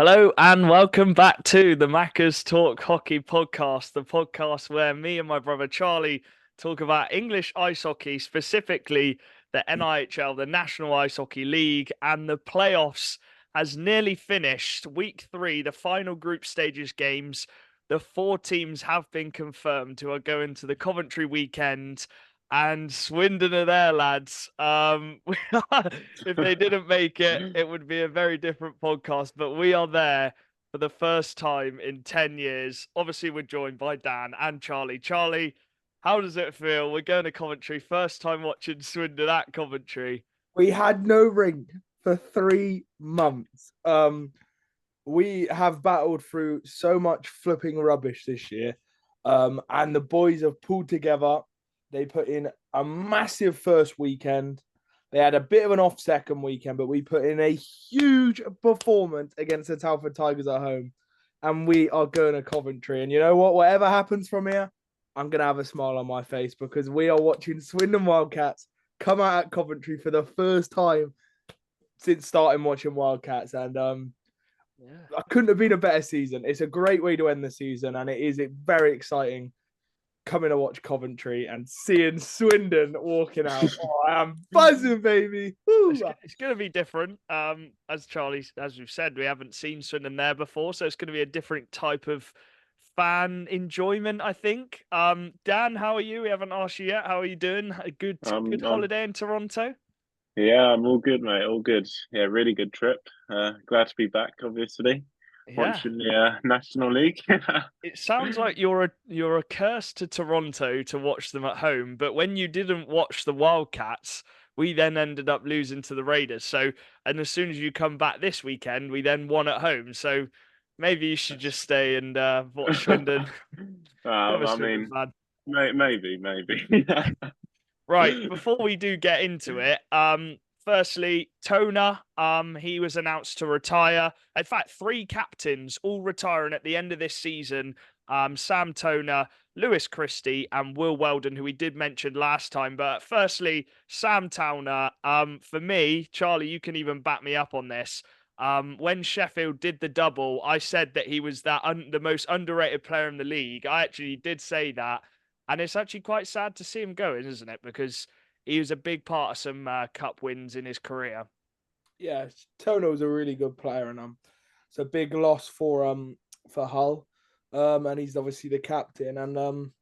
Hello and welcome back to the Macca's Talk Hockey podcast, the podcast where me and my brother Charlie talk about English ice hockey, specifically the NIHL, the National Ice Hockey League, and the playoffs has nearly finished. Week 3, the final group stages games. The 4 teams have been confirmed who are going to the Coventry weekend. And Swindon are there, lads. If they didn't make it, it would be a very different podcast. But we are there for the first time in 10 years. Obviously, we're joined by Dan and Charlie. Charlie, how does it feel? We're going to Coventry. First time watching Swindon at Coventry. We had no ring for 3 months. We have battled through so much flipping rubbish this year. And the boys have pulled together. They put in a massive first weekend. They had a bit of an off second weekend, but we put in a huge performance against the Telford Tigers at home. And we are going to Coventry. And you know what? Whatever happens from here, I'm going to have a smile on my face because we are watching Swindon Wildcats come out at Coventry for the first time since starting watching Wildcats. And I couldn't have been a better season. It's a great way to end the season. And it is very exciting coming to watch Coventry and seeing Swindon walking out. Oh, I am buzzing, baby. It's going to be different. As we've said, we haven't seen Swindon there before, so it's going to be a different type of fan enjoyment, I think. Dan, how are you? We haven't asked you yet. How are you doing? A good holiday in Toronto? Yeah, I'm all good, mate. All good. Yeah, really good trip. Glad to be back, obviously. Yeah. Watching the National League. It sounds like you're a curse to Toronto to watch them at home, but when you didn't watch the Wildcats, we then ended up losing to the Raiders. So, and as soon as you come back this weekend, we then won at home. So maybe you should just stay and watch Swindon. I mean, maybe. Right, before we do get into it, firstly, Toner, he was announced to retire. In fact, 3 captains all retiring at the end of this season. Sam Toner, Lewis Christie, and Will Weldon, who we did mention last time. But firstly, Sam Toner, for me, Charlie, you can even back me up on this. When Sheffield did the double, I said that he was the most underrated player in the league. I actually did say that. And it's actually quite sad to see him going, isn't it? Because he was a big part of some cup wins in his career. Yeah, Tono's a really good player, and it's a big loss for Hull. And he's obviously the captain. And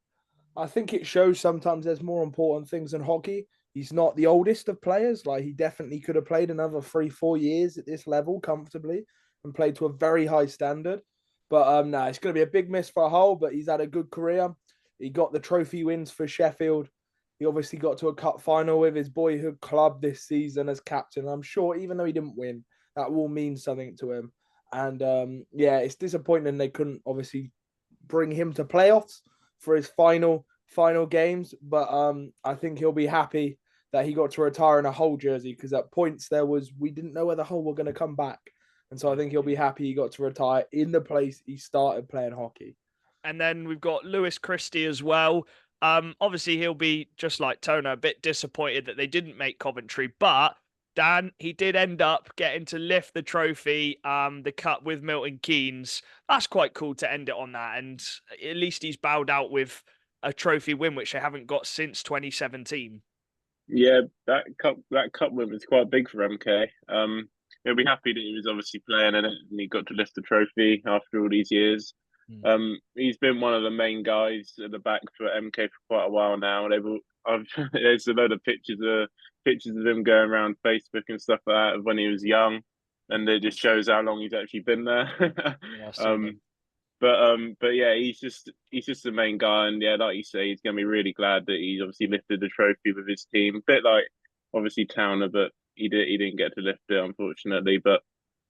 I think it shows sometimes there's more important things in hockey. He's not the oldest of players. Like, he definitely could have played another 3-4 years at this level comfortably and played to a very high standard. But no, it's going to be a big miss for Hull, but he's had a good career. He got the trophy wins for Sheffield. He obviously got to a cup final with his boyhood club this season as captain. I'm sure even though he didn't win, that will mean something to him. And yeah, it's disappointing they couldn't obviously bring him to playoffs for his final games. But I think he'll be happy that he got to retire in a Hull jersey, because at points we didn't know whether Hull were going to come back. And so I think he'll be happy he got to retire in the place he started playing hockey. And then we've got Lewis Christie as well. Obviously, he'll be just like Toner, a bit disappointed that they didn't make Coventry. But Dan, he did end up getting to lift the trophy, the cup with Milton Keynes. That's quite cool to end it on that. And at least he's bowed out with a trophy win, which they haven't got since 2017. Yeah, that cup win was quite big for MK. He'll be happy that he was obviously playing in it and he got to lift the trophy after all these years. He's been one of the main guys at the back for MK for quite a while now. There's a load of pictures of him going around Facebook and stuff like that of when he was young, and it just shows how long he's actually been there. But yeah, he's just the main guy, and yeah, like you say, he's gonna be really glad that he's obviously lifted the trophy with his team. A bit like obviously Towner, but he didn't get to lift it, unfortunately. But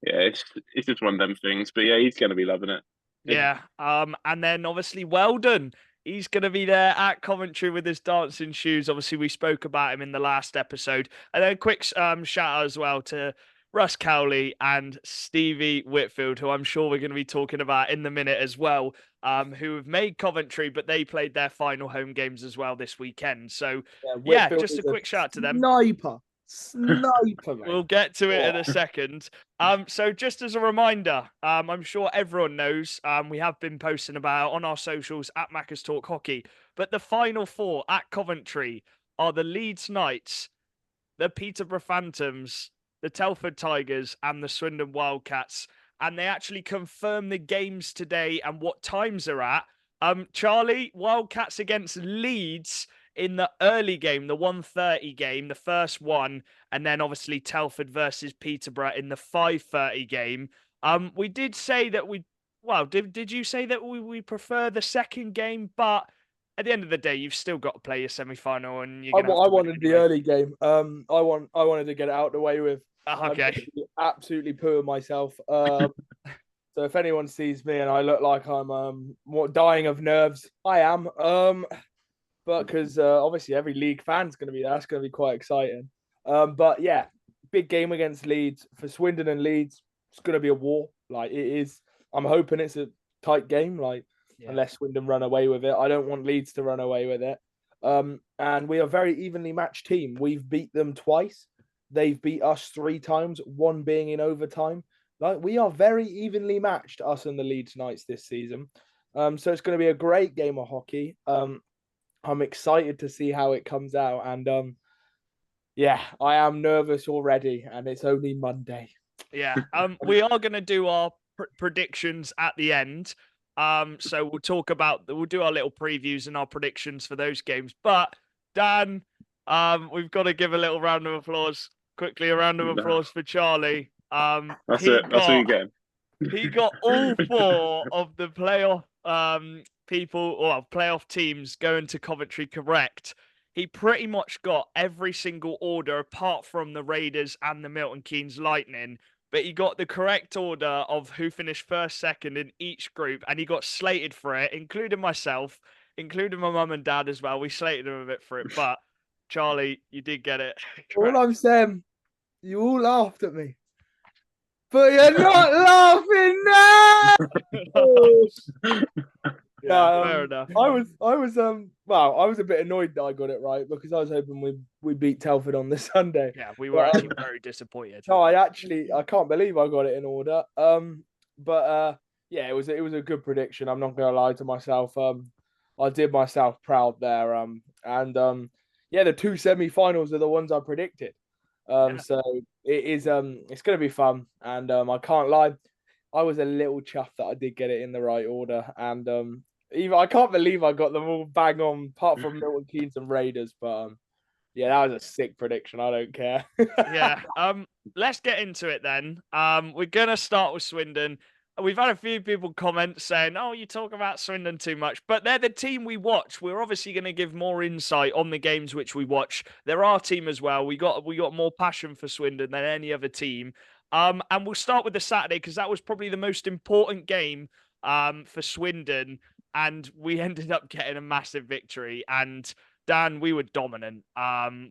yeah, it's just one of them things. But yeah, he's gonna be loving it. Yeah. And then obviously Weldon, he's going to be there at Coventry with his dancing shoes. Obviously, we spoke about him in the last episode. And then a quick shout out as well to Russ Cowley and Stevie Whitfield, who I'm sure we're going to be talking about in the minute as well, who have made Coventry, but they played their final home games as well this weekend. So yeah, just a quick shout out to them. Sniper, mate. We'll get to it in a second. So just as a reminder, I'm sure everyone knows, we have been posting about on our socials at Macca's Talk Hockey, but the final four at Coventry are the Leeds Knights, the Peterborough Phantoms, the Telford Tigers, and the Swindon Wildcats. And they actually confirm the games today and what times they're at. Charlie, Wildcats against Leeds in the early game, the 1:30 game, the first one, and then obviously Telford versus Peterborough in the 5:30 game. We did say that did you say that we prefer the second game? But at the end of the day, you've still got to play your semi-final, and you're I gonna have to win wanted it the anyway. early game. I wanted to get it out of the way with. Okay. I'm absolutely pooing myself. So if anyone sees me and I look like I'm dying of nerves, I am. But because obviously every league fan's going to be there, that's going to be quite exciting. But yeah, big game against Leeds for Swindon and Leeds. It's going to be a war. Like it is. I'm hoping it's a tight game. Like unless Swindon run away with it, I don't want Leeds to run away with it. And we are a very evenly matched team. We've beat them twice. They've beat us 3 times, one being in overtime. Like we are very evenly matched, us and the Leeds Knights this season. So it's going to be a great game of hockey. I'm excited to see how it comes out, and yeah, I am nervous already, and it's only Monday. Yeah. We are going to do our predictions at the end. So we'll do our little previews and our predictions for those games. But Dan, we've got to give a little round of applause quickly. A round of applause for Charlie. That's it. That's what you get. He got all 4 of the playoff playoff teams going to Coventry correct. He pretty much got every single order apart from the Raiders and the Milton Keynes Lightning. But he got the correct order of who finished first, second in each group, and he got slated for it, including myself, including my mum and dad as well. We slated him a bit for it, but Charlie, you did get it correct. All I'm saying, you all laughed at me, but you're not laughing now. Yeah, fair enough. I was a bit annoyed that I got it right because I was hoping we beat Telford on the Sunday. Yeah, we were actually very disappointed. No, I can't believe I got it in order. Yeah, it was a good prediction. I'm not gonna lie to myself. I did myself proud there. Yeah, the 2 semi-finals are the ones I predicted. So it is it's gonna be fun, and I can't lie, I was a little chuffed that I did get it in the right order, and even I can't believe I got them all bang on, apart from Milton Keynes and Raiders. But yeah, that was a sick prediction. I don't care. Yeah. Let's get into it then. We're gonna start with Swindon. We've had a few people comment saying, "Oh, you talk about Swindon too much," but they're the team we watch. We're obviously going to give more insight on the games which we watch. They're our team as well. We got more passion for Swindon than any other team. And we'll start with the Saturday because that was probably the most important game for Swindon, and we ended up getting a massive victory. And Dan, we were dominant.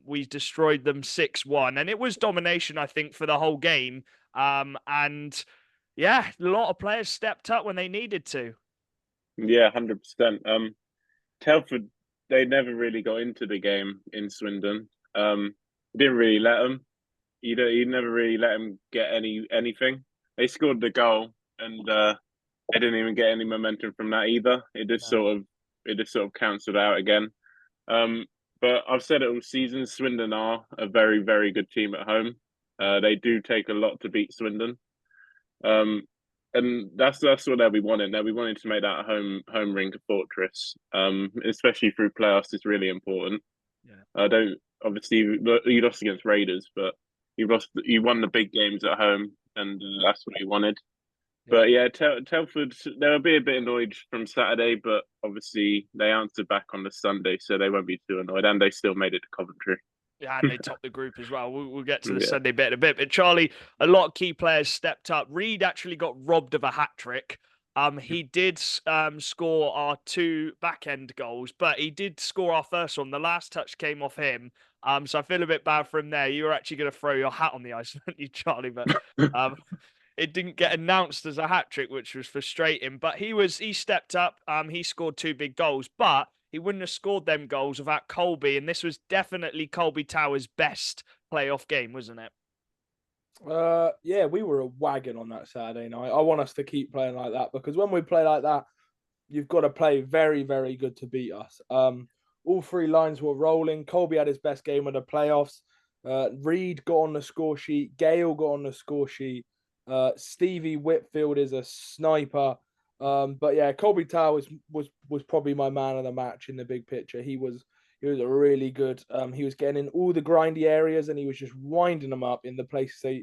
We destroyed them 6-1, and it was domination, I think, for the whole game. And yeah, a lot of players stepped up when they needed to. Yeah, 100%. Telford, they never really got into the game in Swindon. Didn't really let them. He never really let them get anything. They scored the goal, and they didn't even get any momentum from that either. It just sort of cancelled out again. But I've said it all season. Swindon are a very, very good team at home. They do take a lot to beat Swindon. And that's what they'll be wanting. They'll be wanting to make that home rink a fortress. Especially through playoffs is really important. Yeah. Obviously you lost against Raiders, but you won the big games at home, and that's what you wanted. Yeah. But yeah, Telford, they'll be a bit annoyed from Saturday, but obviously they answered back on the Sunday, so they won't be too annoyed, and they still made it to Coventry. Yeah, and they topped the group as well. We'll get to the Sunday bit in a bit. But Charlie, a lot of key players stepped up. Reed actually got robbed of a hat-trick. He did score our 2 back-end goals, but he did score our first one. The last touch came off him. So I feel a bit bad for him there. You were actually going to throw your hat on the ice, weren't you, Charlie? But it didn't get announced as a hat-trick, which was frustrating. But he stepped up. He scored 2 big goals, but he wouldn't have scored them goals without Colby, and this was definitely Colby Tower's best playoff game, wasn't it? Yeah, we were a wagon on that Saturday night. I want us to keep playing like that, because when we play like that, you've got to play very, very good to beat us. All three lines were rolling. Colby had his best game of the playoffs. Reed got on the score sheet. Gale got on the score sheet. Stevie Whitfield is a sniper. But yeah, Colby Tower was probably my man of the match in the big picture. He was a really good. He was getting in all the grindy areas, and he was just winding them up in the places. So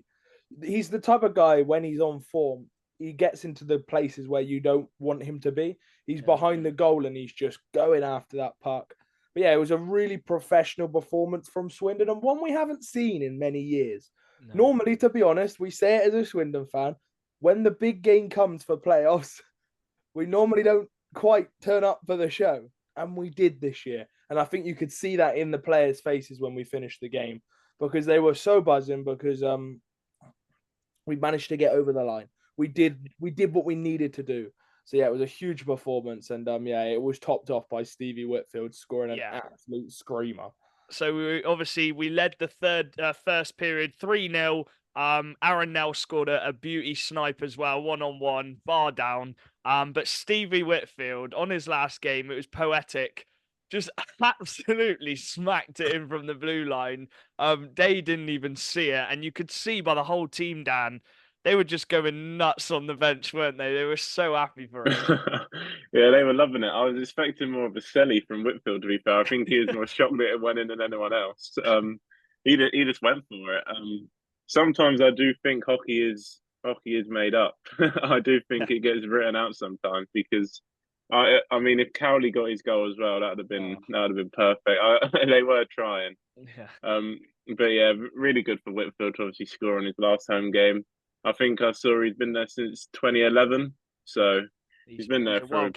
he's the type of guy, when he's on form, he gets into the places where you don't want him to be. He's behind the goal and he's just going after that puck. But yeah, it was a really professional performance from Swindon, and one we haven't seen in many years. No. Normally, to be honest, we say it as a Swindon fan, when the big game comes for playoffs, we normally don't quite turn up for the show. And we did this year. And I think you could see that in the players' faces when we finished the game, because they were so buzzing, because we managed to get over the line. We did what we needed to do. So yeah, it was a huge performance, and it was topped off by Stevie Whitfield scoring an absolute screamer. So we led the first period 3-0. Aaron Nell scored a beauty snipe as well, 1-on-1, bar down. But Stevie Whitfield, on his last game, it was poetic. Just absolutely smacked it in from the blue line. They didn't even see it, and you could see by the whole team, Dan, they were just going nuts on the bench, weren't they? They were so happy for him. Yeah, they were loving it. I was expecting more of a selly from Whitfield, to be fair. I think he was more shocked that it went in than anyone else. He just went for it. Sometimes I do think hockey is made up. I do think it gets written out sometimes, because I mean, if Cowley got his goal as well, that would have been perfect. They were trying. Yeah. But yeah, really good for Whitfield to obviously score on his last home game. I think I saw he's been there since 2011, so he's been there for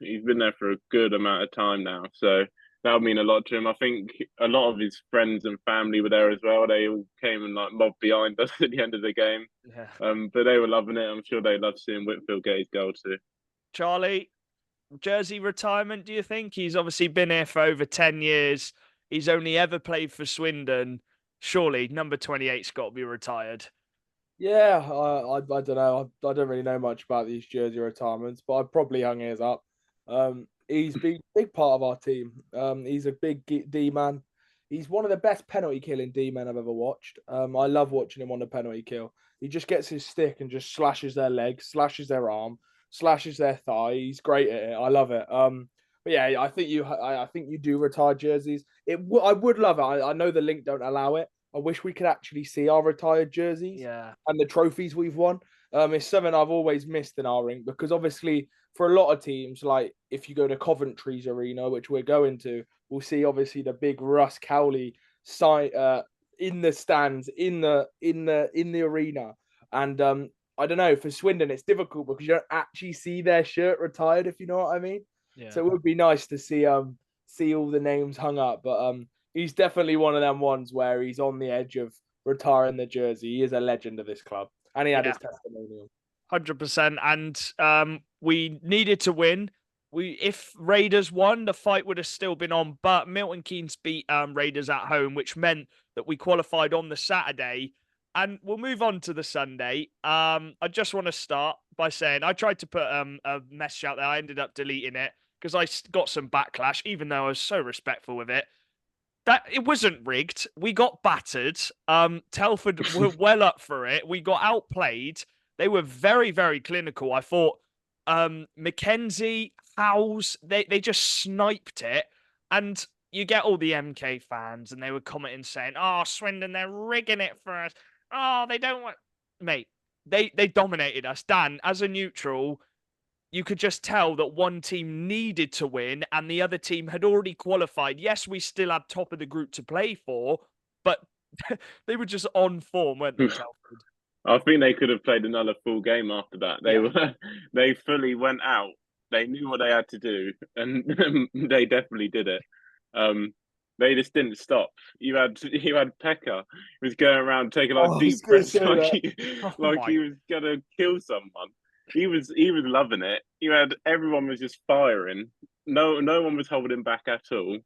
He's been there for a good amount of time now, so that would mean a lot to him. I think a lot of his friends and family were there as well. They all came and mobbed behind us at the end of the game. Yeah. But they were loving it. I'm sure they loved seeing Whitfield get his goal too. Charlie, jersey retirement, do you think? He's obviously been here for over 10 years. He's only ever played for Swindon. Surely number 28's got to be retired. Yeah, I don't know. I don't really know much about these jersey retirements, but I've probably hung his up. He's been a big part of our team. He's a big D-man. He's one of the best penalty killing D-men I've ever watched. I love watching him on the penalty kill. He just gets his stick and just slashes their leg, slashes their arm, slashes their thigh. He's great at it. I love it. But yeah, I think you do retire jerseys. I would love it. I know the link don't allow it. I wish we could actually see our retired jerseys and the trophies we've won. It's something I've always missed in our rink, because obviously for a lot of teams, like if you go to Coventry's arena, which we're going to, we'll see obviously the big Russ Cowley sign in the stands in the arena. And I don't know, for Swindon it's difficult because you don't actually see their shirt retired, if you know what I mean. Yeah. So it would be nice to see all the names hung up, but he's definitely one of them ones where he's on the edge of retiring the jersey. He is a legend of this club, and he had his testimonial. 100%. And we needed to win. If Raiders won, the fight would have still been on. But Milton Keynes beat Raiders at home, which meant that we qualified on the Saturday. And we'll move on to the Sunday. I just want to start by saying I tried to put a message out there. I ended up deleting it because I got some backlash, even though I was so respectful with it. That it wasn't rigged. We got battered. Telford were well up for it. We got outplayed. They were very, very clinical. I thought Mackenzie, Howes, they just sniped it. And you get all the MK fans, and they were commenting saying, "Oh, Swindon, they're rigging it for us. Oh, they don't want..." Mate, they dominated us. Dan, as a neutral, you could just tell that one team needed to win and the other team had already qualified. Yes, we still had top of the group to play for, but they were just on form, weren't they, Telford? I think they could have played another full game after that. They fully went out. They knew what they had to do, and they definitely did it. They just didn't stop. You had Pekka, who was going around taking deep breaths like he was gonna kill someone. He was loving it. Everyone was just firing. No one was holding back at all.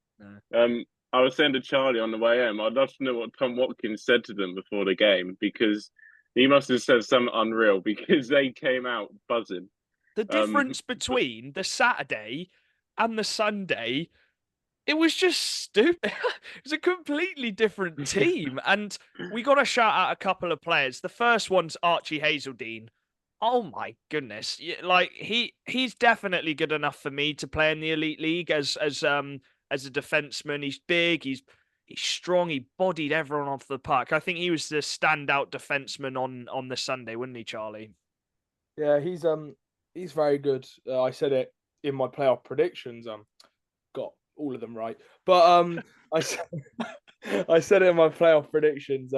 No. I was saying to Charlie on the way home, I'd love to know what Tom Watkins said to them before the game, because he must have said something unreal, because they came out buzzing. The difference between the Saturday and the Sunday, it was just stupid. It was a completely different team. And we got to shout out a couple of players. The first one's Archie Hazeldine. Oh my goodness. Like he's definitely good enough for me to play in the Elite League as a defenseman. He's big, he's strong, he bodied everyone off the puck. I think he was the standout defenseman on the Sunday, wouldn't he, Charlie? Yeah, he's very good. I said it in my playoff predictions. Got all of them right. But I said it in my playoff predictions.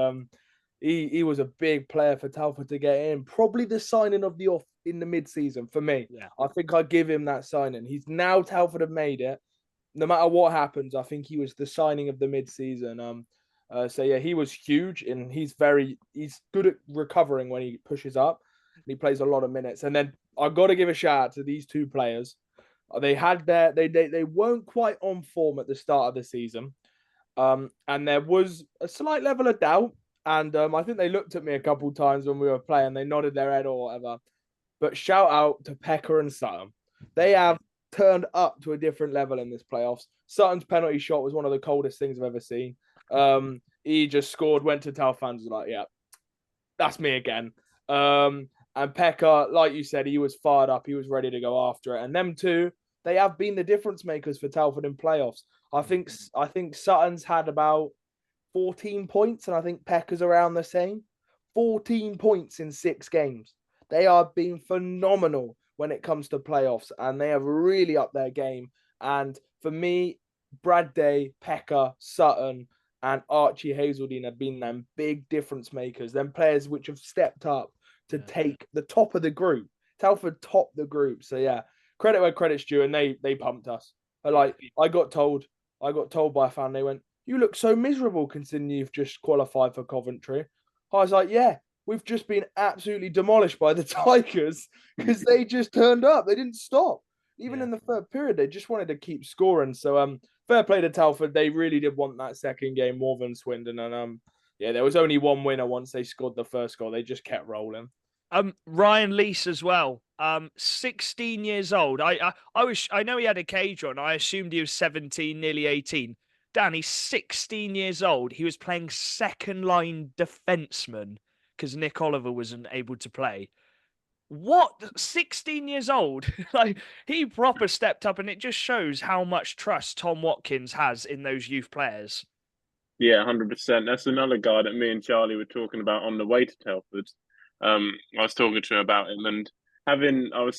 He was a big player for Telford to get in. Probably the signing of the off in the mid-season for me. Yeah. I think I'd give him that signing. He's now Telford have made it. No matter what happens, I think he was the signing of the mid-season. So yeah, he was huge, and he's good at recovering when he pushes up. And he plays a lot of minutes. And then I've got to give a shout out to these two players. They weren't quite on form at the start of the season. And there was a slight level of doubt. And I think they looked at me a couple of times when we were playing. They nodded their head or whatever. But shout out to Pekka and Sutton. They have turned up to a different level in this playoffs. Sutton's penalty shot was one of the coldest things I've ever seen. He just scored, went to tell fans, like, yeah, that's me again. And Pekka, like you said, he was fired up. He was ready to go after it. And them two, they have been the difference makers for Telford in playoffs. I think Sutton's had about 14 points, and I think Pekka's around the same. 14 points in 6 games. They are being phenomenal when it comes to playoffs, and they have really upped their game. And for me, Brad Day, Pekka, Sutton, and Archie Hazeldine have been them big difference makers, them players which have stepped up to take the top of the group. Telford topped the group. So yeah, credit where credit's due, and they pumped us. Like I got told by a fan, they went, "You look so miserable considering you've just qualified for Coventry." I was like, "Yeah, we've just been absolutely demolished by the Tigers because they just turned up. They didn't stop. Even in the third period, they just wanted to keep scoring." So fair play to Telford. They really did want that second game more than Swindon. And yeah, there was only one winner once they scored the first goal. They just kept rolling. Ryan Leese as well. 16 years old. I know he had a cage on. I assumed he was 17, nearly 18. Dan, he's 16 years old. He was playing second line defenseman because Nick Oliver wasn't able to play. What? 16 years old? Like, he proper stepped up, and it just shows how much trust Tom Watkins has in those youth players. Yeah, 100%. That's another guy that me and Charlie were talking about on the way to Telford. I was talking to him about him, and having a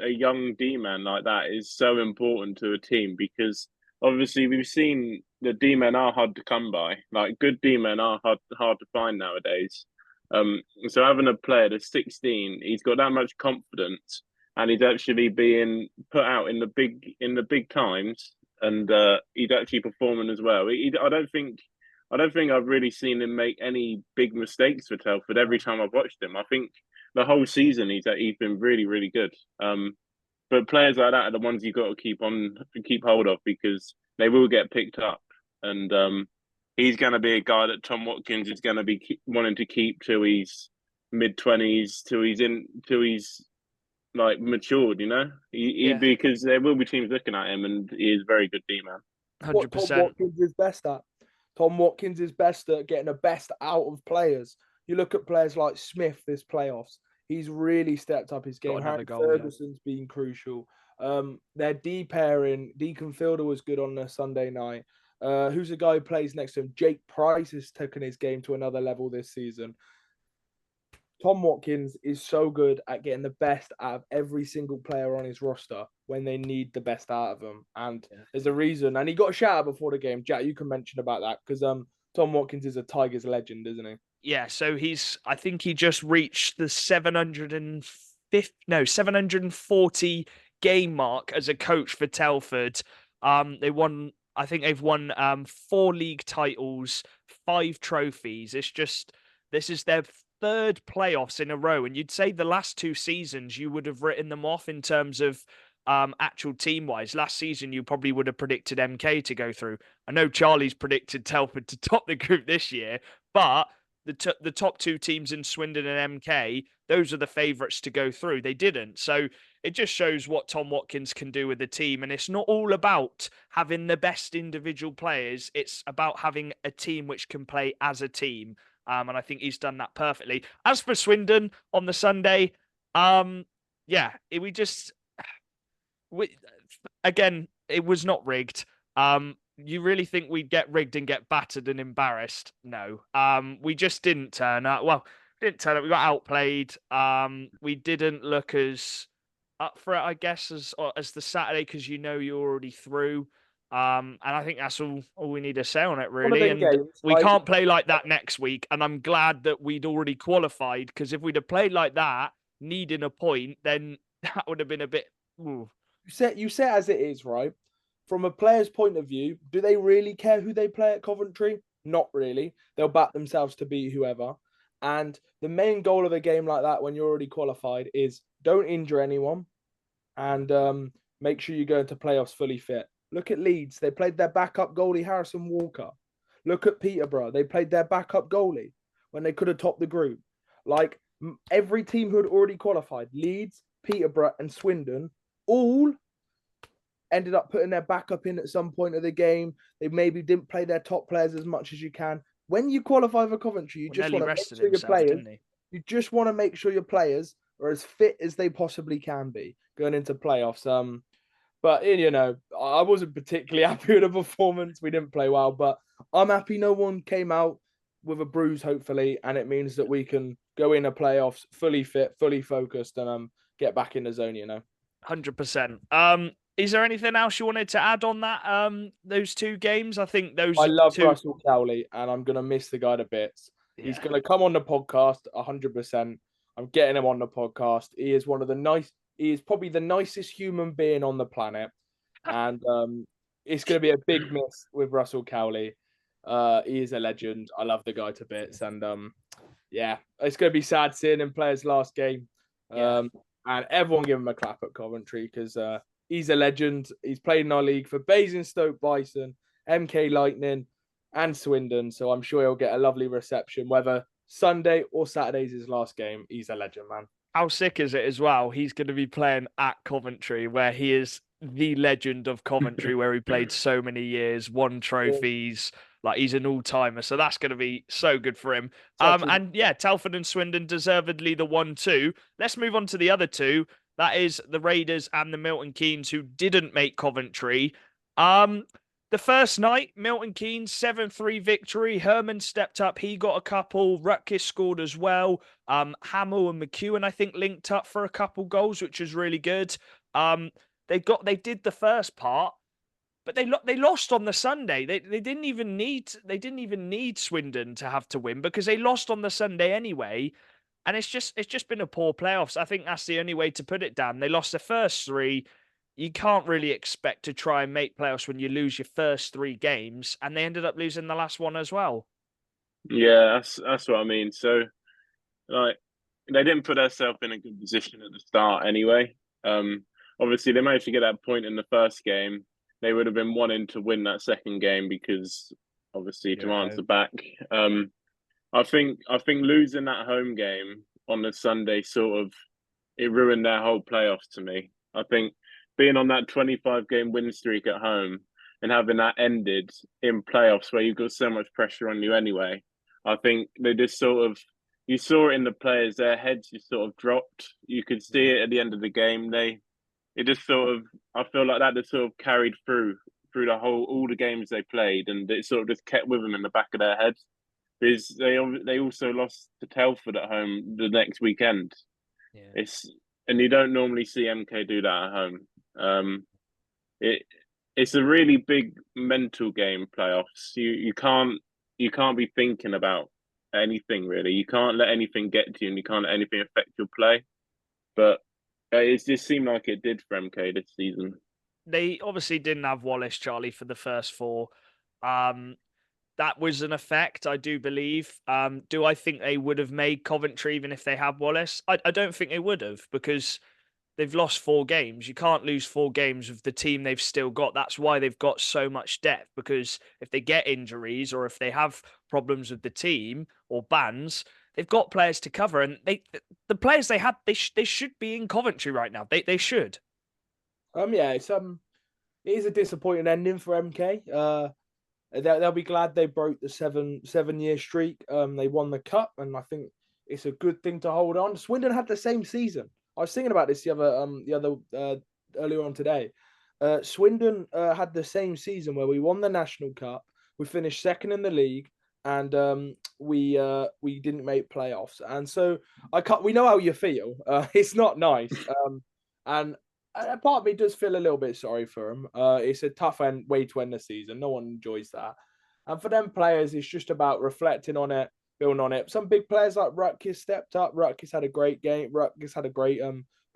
young D-man like that is so important to a team, because obviously we've seen the D-men are hard to come by. Like, good D-men are hard to find nowadays. So having a player that's 16, he's got that much confidence, and he's actually being put out in the big times, and he's actually performing as well. I don't think I've really seen him make any big mistakes for Telford every time I've watched him. I think the whole season he's been really, really good. But players like that are the ones you've got to keep hold of, because they will get picked up. And he's going to be a guy that Tom Watkins is going to be wanting to keep till he's mid-20s, till he's like matured, you know? Because there will be teams looking at him, and he is a very good D-man. 100%. What Tom Watkins is best at. Tom Watkins is best at getting the best out of players. You look at players like Smith this playoffs. He's really stepped up his game. Harry Ferguson's been crucial. Their D pairing, Deacon Fielder was good on the Sunday night. Who's the guy who plays next to him? Jake Price has taken his game to another level this season. Tom Watkins is so good at getting the best out of every single player on his roster when they need the best out of them. And there's a reason. And he got a shout out before the game. Jack, you can mention about that, because Tom Watkins is a Tigers legend, isn't he? Yeah, so I think he just reached the 740 game mark as a coach for Telford. They've won 4 league titles, 5 trophies. This is their 3rd playoffs in a row. And you'd say the last 2 seasons, you would have written them off in terms of actual team-wise. Last season, you probably would have predicted MK to go through. I know Charlie's predicted Telford to top the group this year, but the top two teams in Swindon and MK, those are the favourites to go through. They didn't. So it just shows what Tom Watkins can do with the team. And it's not all about having the best individual players. It's about having a team which can play as a team. And I think he's done that perfectly. As for Swindon on the Sunday, again, it was not rigged. You really think we'd get rigged and get battered and embarrassed? No. We just didn't turn up. Well, didn't turn up. We got outplayed. We didn't look as up for it, I guess, as the Saturday, because you're already through. And I think that's all we need to say on it, really. And we can't play like that next week. And I'm glad that we'd already qualified, because if we'd have played like that, needing a point, then that would have been a bit. Ooh. You say as it is, right? From a player's point of view, do they really care who they play at Coventry? Not really. They'll back themselves to beat whoever. And the main goal of a game like that, when you're already qualified, is don't injure anyone and make sure you go into playoffs fully fit. Look at Leeds. They played their backup goalie, Harrison Walker. Look at Peterborough. They played their backup goalie when they could have topped the group. Like, every team who had already qualified, Leeds, Peterborough and Swindon, all ended up putting their backup in at some point of the game. They maybe didn't play their top players as much as you can. When you qualify for Coventry, you just want to make sure your players, you just want to make sure your players are as fit as they possibly can be going into playoffs. But I wasn't particularly happy with the performance. We didn't play well, but I'm happy no one came out with a bruise, hopefully, and it means that we can go in a playoffs fully fit, fully focused, and get back in the zone. 100%. Is there anything else you wanted to add on that? Those two games, I think those. I love Russell Cowley, and I'm gonna miss the guy to bits. Yeah. He's gonna come on the podcast 100%. I'm getting him on the podcast. He is He is probably the nicest human being on the planet, and it's gonna be a big miss with Russell Cowley. He is a legend. I love the guy to bits, and it's gonna be sad seeing him play his last game. And everyone give him a clap at Coventry, because he's a legend. He's played in our league for Basingstoke Bison, MK Lightning, and Swindon. So I'm sure he'll get a lovely reception, whether Sunday or Saturday's his last game. He's a legend, man. How sick is it as well? He's going to be playing at Coventry, where he is the legend of Coventry, where he played so many years, won trophies. Like, he's an all-timer. So that's going to be so good for him. Telford and Swindon deservedly the 1-2. Let's move on to the other two. That is the Raiders and the Milton Keynes, who didn't make Coventry. The first night, Milton Keynes, 7-3 victory. Herman stepped up. He got a couple. Rutkiss scored as well. Hamill and McEwen, I think, linked up for a couple goals, which was really good. They did the first part, but they lost on the Sunday. They didn't even need Swindon to have to win, because they lost on the Sunday anyway. And it's just been a poor playoffs. I think that's the only way to put it, Dan. They lost the first three. You can't really expect to try and make playoffs when you lose your first three games, and they ended up losing the last one as well. Yeah, that's what I mean. So, like, they didn't put themselves in a good position at the start anyway. Obviously, they managed to get that point in the first game. They would have been wanting to win that second game, because obviously to answer back. I think losing that home game on the Sunday it ruined their whole playoffs to me. I think being on that 25-game win streak at home and having that ended in playoffs where you've got so much pressure on you anyway, I think they just you saw it in the players, their heads just sort of dropped. You could see it at the end of the game. I feel like that just sort of carried through all the games they played, and it sort of just kept with them in the back of their heads. Because they also lost to Telford at home the next weekend. Yeah. And you don't normally see MK do that at home. It's a really big mental game, playoffs. You can't be thinking about anything really. You can't let anything get to you, and you can't let anything affect your play. But it just seemed like it did for MK this season. They obviously didn't have Wallace, Charlie, for the first four. That was an effect, I do believe. Do I think they would have made Coventry even if they had Wallace? I don't think they would have, because they've lost 4 games. You can't lose 4 games with the team they've still got. That's why they've got so much depth, because if they get injuries or if they have problems with the team or bans, they've got players to cover. And the players they had, they should be in Coventry right now. They should. Yeah, it is a disappointing ending for MK. They'll be glad they broke the 7-year streak. They won the cup, and I think it's a good thing to hold on. Swindon had the same season. I was thinking about this the other earlier on today. Swindon had the same season where we won the National Cup, we finished second in the league, and we didn't make playoffs. And so we know how you feel. It's not nice. And a part of me does feel a little bit sorry for him. It's a tough way to end the season. No one enjoys that. And for them players, it's just about reflecting on it, building on it. Some big players like Rutgers stepped up. Rutgers had a great game. Rutgers had a great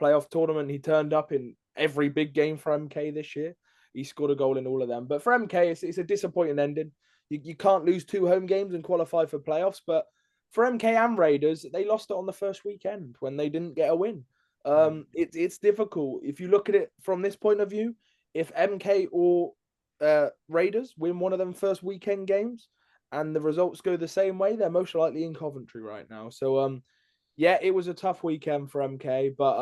playoff tournament. He turned up in every big game for MK this year. He scored a goal in all of them. But for MK, it's a disappointing ending. You can't lose 2 home games and qualify for playoffs. But for MK and Raiders, they lost it on the first weekend when they didn't get a win. It's difficult. If you look at it from this point of view, if MK or Raiders win one of them first weekend games and the results go the same way, they're most likely in Coventry right now. So yeah, it was a tough weekend for MK, but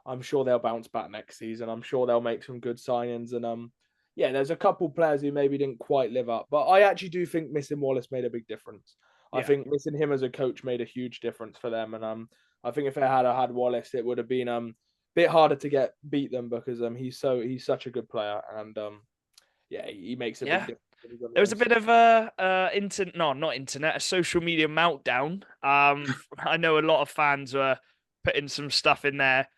I'm sure they'll bounce back next season. I'm sure they'll make some good signings, and yeah, there's a couple players who maybe didn't quite live up, but I actually do think missing Wallace made a big difference. I think missing him as a coach made a huge difference for them, and I think if they had Wallace, it would have been a bit harder to beat them, because he's such a good player, and yeah, he makes a big difference. There was a bit of a social media meltdown. I know a lot of fans were putting some stuff in their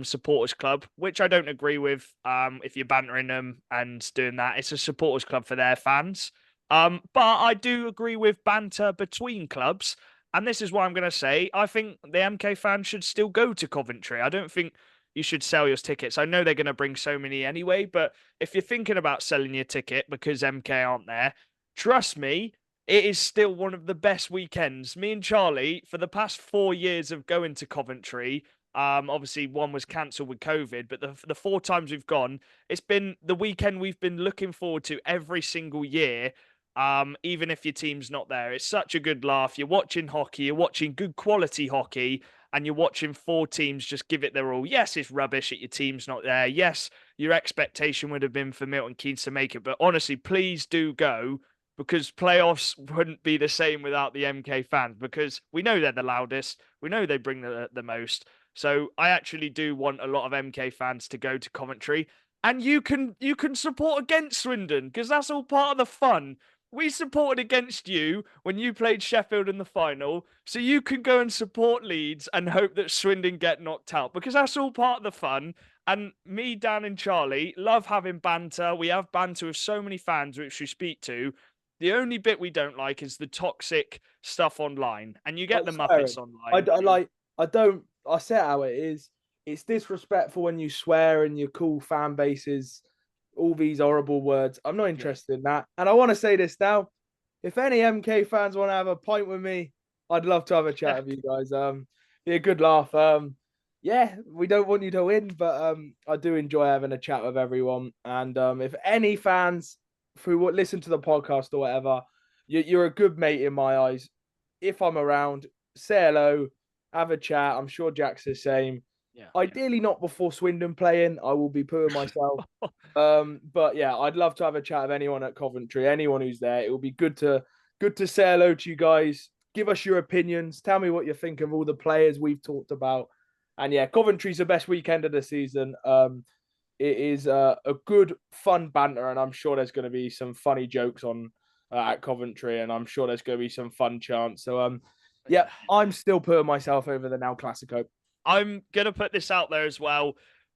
supporters club, which I don't agree with. If you're bantering them and doing that, it's a supporters club for their fans. But I do agree with banter between clubs. And this is what I'm going to say. I think the MK fans should still go to Coventry. I don't think you should sell your tickets. I know they're going to bring so many anyway, but if you're thinking about selling your ticket because MK aren't there, trust me, it is still one of the best weekends. Me and Charlie, for the past 4 years of going to Coventry, obviously one was cancelled with COVID, but the 4 times we've gone, it's been the weekend we've been looking forward to every single year. Even if your team's not there, it's such a good laugh. You're watching hockey, you're watching good quality hockey, and you're watching 4 teams just give it their all. Yes, it's rubbish that your team's not there. Yes, your expectation would have been for Milton Keynes to make it, but honestly, please do go, because playoffs wouldn't be the same without the MK fans, because we know they're the loudest. We know they bring the most. So I actually do want a lot of MK fans to go to Coventry, and you can support against Swindon, because that's all part of the fun. We supported against you when you played Sheffield in the final, so you can go and support Leeds and hope that Swindon get knocked out, because that's all part of the fun. And me, Dan, and Charlie love having banter. We have banter with so many fans which we speak to. The only bit we don't like is the toxic stuff online, and you get the Muppets online. I say how it is. It's disrespectful when you swear and you call fan bases all these horrible words. I'm not interested in that. And I want to say this now. If any MK fans want to have a pint with me, I'd love to have a chat with you guys. Be a good laugh. Yeah, we don't want you to win, but I do enjoy having a chat with everyone. And if any fans who listen to the podcast or whatever, you're a good mate in my eyes. If I'm around, say hello, have a chat. I'm sure Jack's the same. Ideally not before Swindon playing. I will be pooing myself. But yeah, I'd love to have a chat with anyone at Coventry, anyone who's there. It will be good to say hello to you guys. Give us your opinions. Tell me what you think of all the players we've talked about. And yeah, Coventry's the best weekend of the season. It is a good, fun banter, and I'm sure there's going to be some funny jokes on at Coventry, and I'm sure there's going to be some fun chants. So yeah, I'm still putting myself over the Now Classico. I'm going to put this out there as well.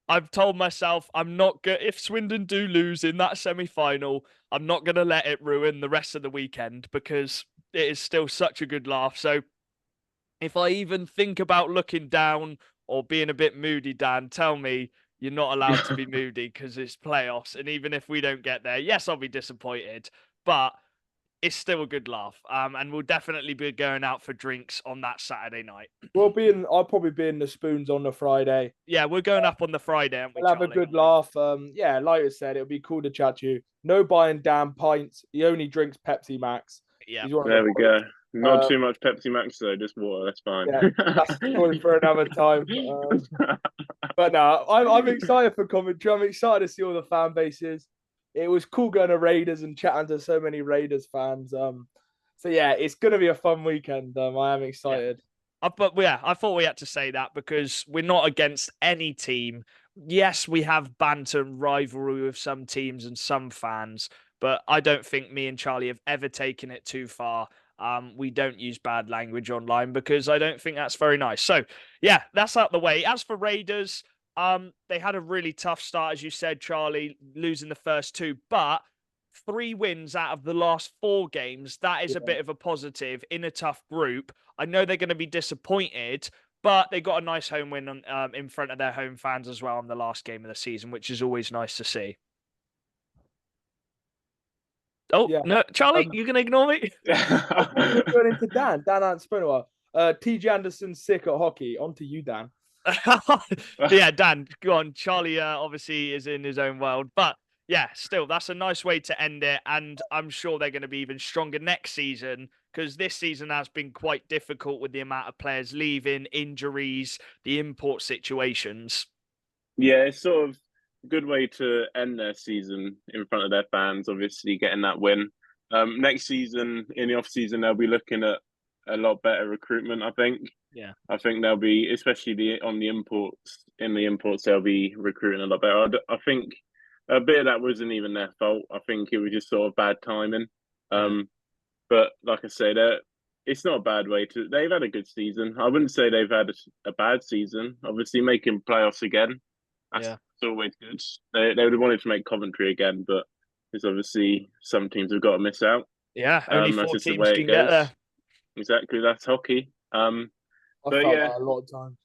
I've told myself I'm not good. If Swindon do lose in that semi-final, I'm not going to let it ruin the rest of the weekend, because it is still such a good laugh. So if I even think about looking down or being a bit moody, Dan, tell me you're not allowed to be moody, because it's playoffs. And even if we don't get there, yes, I'll be disappointed. But it's still a good laugh. And we'll definitely be going out for drinks on that Saturday night. I'll probably be in the Spoons on the Friday. Yeah, we're going up on the Friday, aren't we, We'll have Charlie? a good laugh. Yeah, like I said, it'll be cool to chat to you. No buying damn pints. He only drinks Pepsi Max. Yeah. There we go. Not too much Pepsi Max though, just water. That's fine. Yeah, that's a story for another time. But no, I'm excited for Coventry. I'm excited to see all the fan bases. It was cool going to Raiders and chatting to so many Raiders fans. So yeah, it's gonna be a fun weekend. I am excited. But yeah, I thought we had to say that because we're not against any team. Yes, we have banter and rivalry with some teams and some fans, but I don't think me and Charlie have ever taken it too far. We don't use bad language online because I don't think that's very nice. So yeah, that's out the way. As for Raiders, they had a really tough start, as you said, Charlie, losing the first two, but 3 wins out of the last 4 games. That is a bit of a positive in a tough group. I know they're going to be disappointed, but they got a nice home win on, in front of their home fans as well in the last game of the season, which is always nice to see. Oh, yeah. No, Charlie, you going to ignore me? We're going into Dan. Dan hasn't spoken a while. TJ Anderson's sick at hockey. On to you, Dan. Yeah, Dan, go on. Charlie obviously is in his own world, but yeah, still, that's a nice way to end it. And I'm sure they're going to be even stronger next season because this season has been quite difficult with the amount of players leaving, injuries, the import situations. Yeah, it's sort of a good way to end their season in front of their fans, obviously getting that win. Next season, in the off-season, they'll be looking at a lot better recruitment, I think. Yeah. I think they'll be, especially in the imports, they'll be recruiting a lot better. I think a bit of that wasn't even their fault. I think it was just sort of bad timing. But like I say, it's not a bad way to. They've had a good season. I wouldn't say they've had a bad season. Obviously, making playoffs again, that's always good. They would have wanted to make Coventry again, but there's obviously some teams have got to miss out. Yeah, only 4 teams can get there. Exactly, that's hockey. But yeah, a lot of times.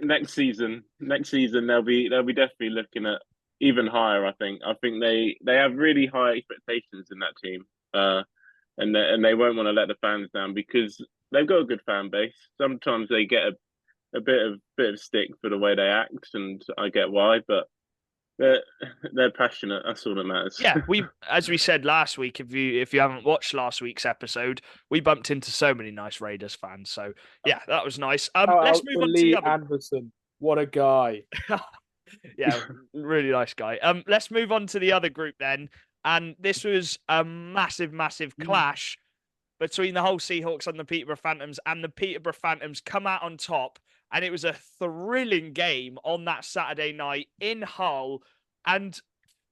next season they'll be definitely looking at even higher. I think they have really high expectations in that team, and they won't want to let the fans down because they've got a good fan base. Sometimes they get a bit of stick for the way they act, and I get why, but they're passionate. That's all that matters. Yeah, as we said last week, if you haven't watched last week's episode, we bumped into so many nice Raiders fans. So yeah, that was nice. Let's move on to the other. Anderson. What a guy. Yeah, really nice guy. Let's move on to the other group then. And this was a massive clash between the whole Seahawks and the Peterborough Phantoms, and the Peterborough Phantoms come out on top. And it was a thrilling game on that Saturday night in Hull. And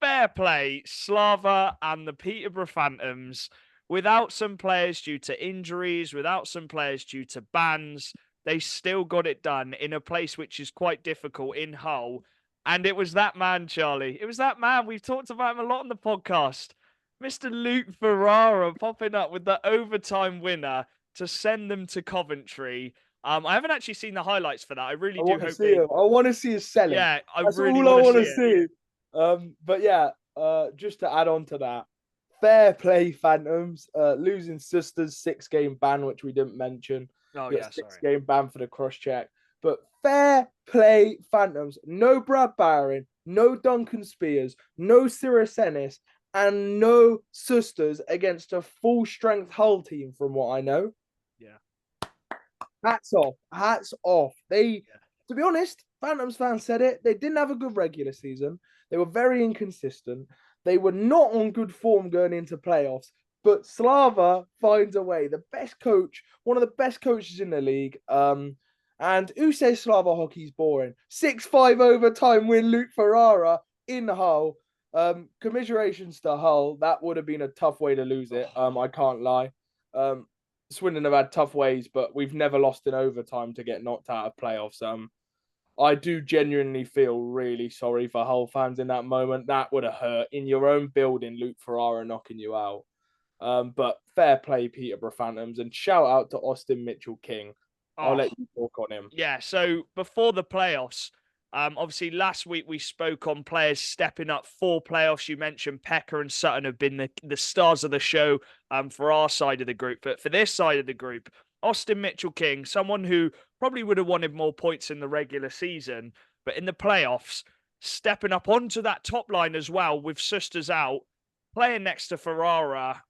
fair play, Slava and the Peterborough Phantoms, without some players due to injuries, without some players due to bans, they still got it done in a place which is quite difficult in Hull. And it was that man, Charlie. It was that man. We've talked about him a lot on the podcast. Mr. Luke Ferrara popping up with the overtime winner to send them to Coventry. I haven't actually seen the highlights for that. I really do hope I want to see his selling. Yeah, That's really all I want to see. But yeah, just to add on to that, fair play, Phantoms. Losing Sisters 6-game ban, which we didn't mention. Oh yeah, 6-game ban for the cross check. But fair play, Phantoms. No Brad Barron, no Duncan Spears, no Cyrus Ennis, and no Sisters against a full-strength Hull team, from what I know. Yeah. Hats off. To be honest, Phantoms fans said it. They didn't have a good regular season. They were very inconsistent. They were not on good form going into playoffs. But Slava finds a way. The best coach, one of the best coaches in the league. And who says Slava hockey's boring? 6-5 overtime win, Luke Ferrara in Hull. Commiserations to Hull. That would have been a tough way to lose it. I can't lie. Swindon have had tough ways, but we've never lost in overtime to get knocked out of playoffs. I do genuinely feel really sorry for Hull fans in that moment. That would have hurt in your own building, Luke Ferrara knocking you out. But fair play, Peterborough Phantoms, and shout out to Austin Mitchell King. I'll let you talk on him. Yeah, so before the playoffs, Obviously, last week we spoke on players stepping up for playoffs. You mentioned Pekka and Sutton have been the stars of the show for our side of the group. But for this side of the group, Austin Mitchell-King, someone who probably would have wanted more points in the regular season, but in the playoffs, stepping up onto that top line as well with Sisters out, playing next to Ferrara.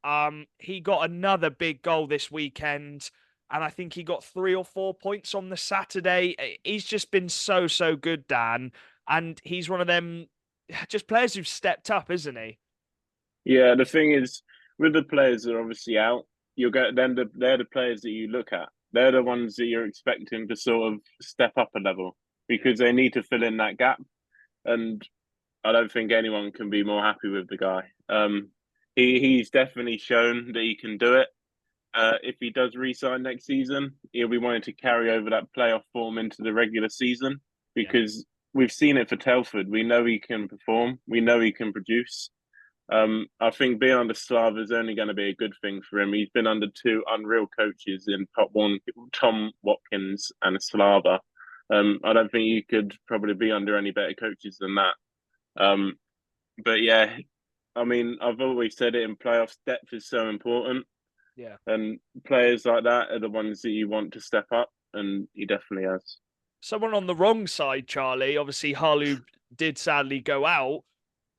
He got another big goal this weekend, and I think he got 3 or 4 points on the Saturday. He's just been so good, Dan, and he's one of them just players who've stepped up, isn't he? Yeah, the thing is, with the players that are obviously out, they're the players that you look at. They're the ones that you're expecting to sort of step up a level because they need to fill in that gap. And I don't think anyone can be more happy with the guy. He's definitely shown that he can do it. If he does re-sign next season, he'll be wanting to carry over that playoff form into the regular season because we've seen it for Telford. We know he can perform. We know he can produce. I think being under Slava is only going to be a good thing for him. He's been under 2 unreal coaches in Pot 1, Tom Watkins and Slava. I don't think you could probably be under any better coaches than that. But yeah, I mean, I've always said it in playoffs, depth is so important. Yeah. And players like that are the ones that you want to step up, and he definitely has. Someone on the wrong side, Charlie, obviously Harlu did sadly go out.